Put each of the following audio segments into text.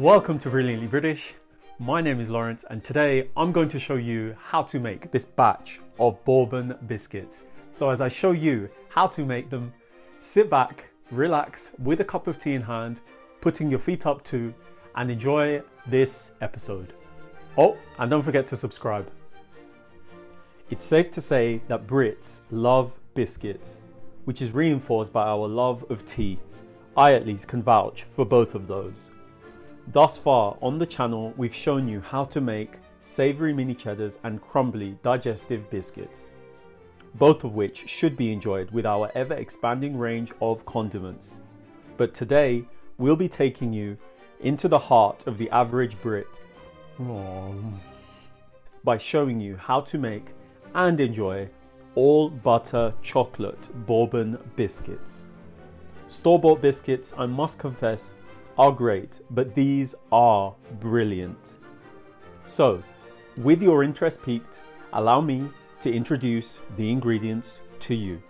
Welcome to Brilliantly British. My name is Lawrence and today I'm going to show you how to make this batch of Bourbon biscuits. So as I show you how to make them, sit back, relax with a cup of tea in hand, putting your feet up too, and enjoy this episode. Oh, and don't forget to subscribe. It's safe to say that Brits love biscuits, which is reinforced by our love of tea. I at least can vouch for both of those. Thus far on the channel, we've shown you how to make savoury mini cheddars and crumbly digestive biscuits, both of which should be enjoyed with our ever expanding range of condiments. But today, we'll be taking you into the heart of the average Brit by showing you how to make and enjoy all butter chocolate Bourbon biscuits. Store-bought biscuits, I must confess, are great, but these are brilliant. So, with your interest piqued, allow me to introduce the ingredients to you.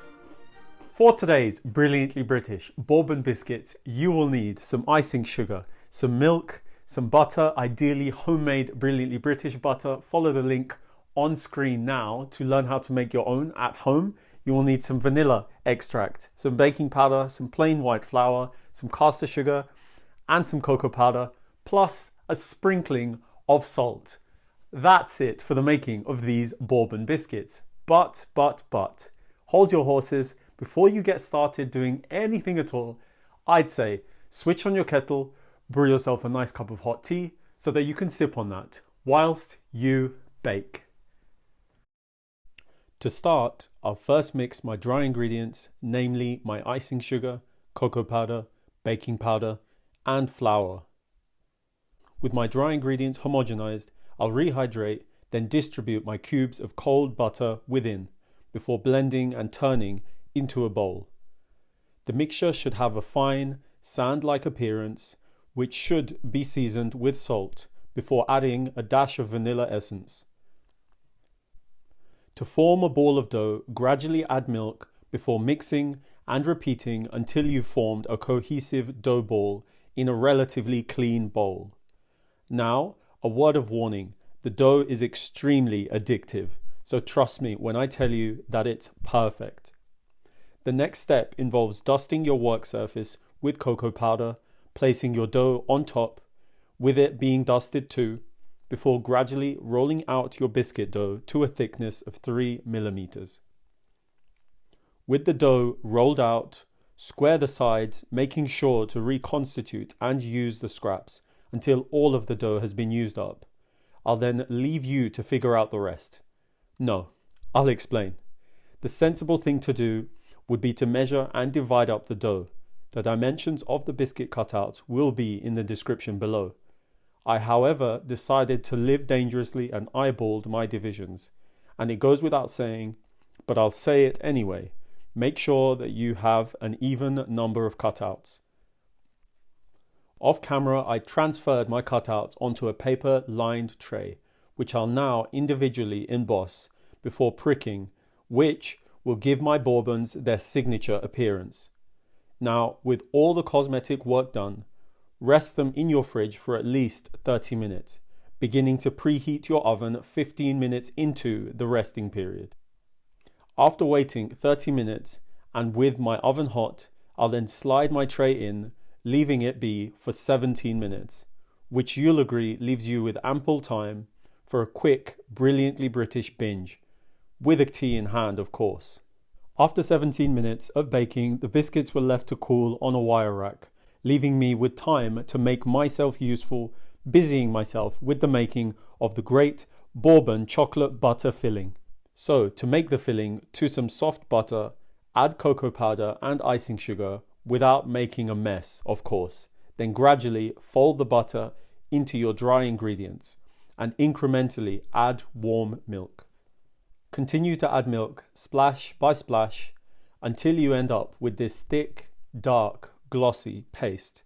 For today's Brilliantly British Bourbon biscuits, you will need some icing sugar, some milk, some butter, ideally homemade Brilliantly British butter. Follow the link on screen now to learn how to make your own at home. You will need some vanilla extract, some baking powder, some plain white flour, some caster sugar, and some cocoa powder, plus a sprinkling of salt. That's it for the making of these Bourbon biscuits. But, hold your horses. Before you get started doing anything at all, I'd say switch on your kettle, brew yourself a nice cup of hot tea so that you can sip on that whilst you bake. To start, I'll first mix my dry ingredients, namely my icing sugar, cocoa powder, baking powder, and flour. With my dry ingredients homogenized, I'll rehydrate, then distribute my cubes of cold butter within, before blending and turning into a bowl. The mixture should have a fine, sand-like appearance, which should be seasoned with salt, before adding a dash of vanilla essence. To form a ball of dough, gradually add milk before mixing and repeating until you've formed a cohesive dough ball in a relatively clean bowl. Now, a word of warning, the dough is extremely addictive, so trust me when I tell you that it's perfect. The next step involves dusting your work surface with cocoa powder, placing your dough on top, with it being dusted too, before gradually rolling out your biscuit dough to a thickness of 3 millimeters. With the dough rolled out, square the sides, making sure to reconstitute and use the scraps until all of the dough has been used up. I'll then leave you to figure out the rest. No, I'll explain. The sensible thing to do would be to measure and divide up the dough. The dimensions of the biscuit cutouts will be in the description below. I, however, decided to live dangerously and eyeballed my divisions. And it goes without saying, but I'll say it anyway. Make sure that you have an even number of cutouts. Off camera, I transferred my cutouts onto a paper-lined tray, which I'll now individually emboss before pricking, which will give my Bourbons their signature appearance. Now, with all the cosmetic work done, rest them in your fridge for at least 30 minutes, beginning to preheat your oven 15 minutes into the resting period. After waiting 30 minutes and with my oven hot, I'll then slide my tray in, leaving it be for 17 minutes, which you'll agree leaves you with ample time for a quick, brilliantly British binge, with a tea in hand, of course. After 17 minutes of baking, the biscuits were left to cool on a wire rack, leaving me with time to make myself useful, busying myself with the making of the great Bourbon chocolate butter filling. So, to make the filling, to some soft butter, add cocoa powder and icing sugar without making a mess, of course. Then gradually fold the butter into your dry ingredients and incrementally add warm milk. Continue to add milk, splash by splash, until you end up with this thick, dark, glossy paste,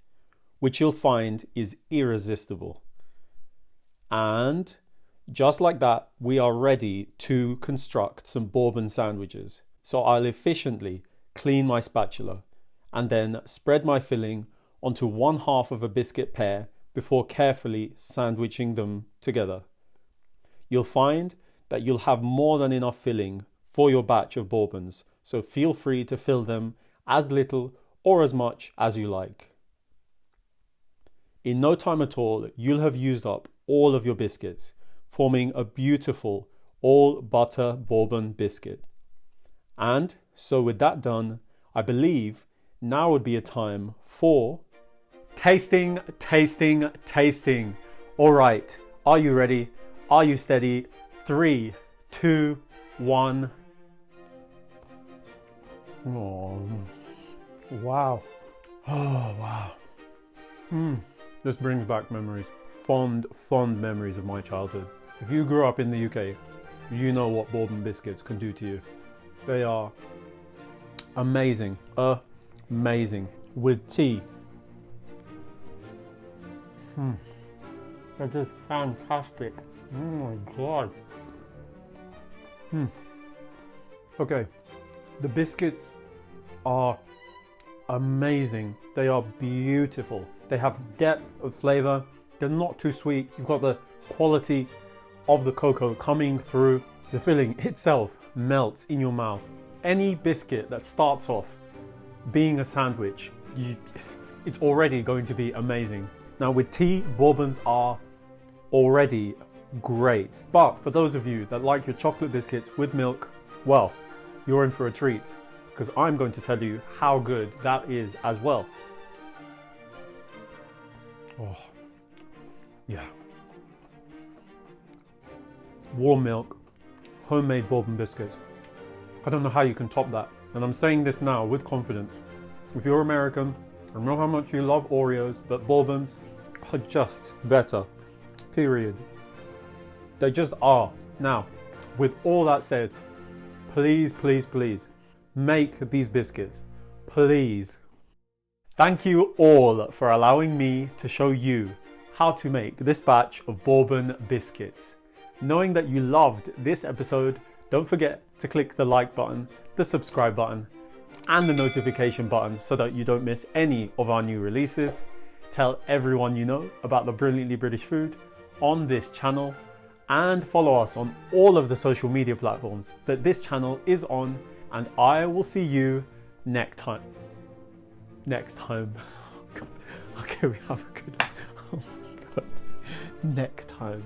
which you'll find is irresistible. And just like that, we are ready to construct some Bourbon sandwiches. So I'll efficiently clean my spatula and then spread my filling onto one half of a biscuit pear before carefully sandwiching them together. You'll find that you'll have more than enough filling for your batch of bourbons, so feel free to fill them as little or as much as you like. In no time at all, you'll have used up all of your biscuits, forming a beautiful all butter bourbon biscuit. And so with that done, I believe now would be a time for tasting. All right, are you ready? Are you steady? 3, 2, 1. Oh, wow. Oh, wow. This brings back memories. Fond memories of my childhood. If you grew up in the UK, you know what bourbon biscuits can do to you. They are amazing. Amazing. With tea. They're just fantastic. Oh my god. Okay, the biscuits are amazing. They are beautiful. They have depth of flavor. They're not too sweet. You've got the quality of the cocoa coming through. The filling itself melts in your mouth. Any biscuit that starts off being a sandwich, it's already going to be amazing. Now with tea, bourbons are already great. But for those of you that like your chocolate biscuits with milk, well, you're in for a treat, because I'm going to tell you how good that is as well. Oh, yeah. Warm milk, homemade bourbon biscuits. I don't know how you can top that. And I'm saying this now with confidence. If you're American, I don't know how much you love Oreos, but bourbons are just better. Period. They just are. Now, with all that said, please make these biscuits. Please. Thank you all for allowing me to show you how to make this batch of bourbon biscuits. Knowing that you loved this episode, don't forget to click the like button, the subscribe button, and the notification button so that you don't miss any of our new releases. Tell everyone you know about the Brilliantly British food on this channel, and follow us on all of the social media platforms that this channel is on, and I will see you next time. Okay, we have a good one. Oh my god. Next time.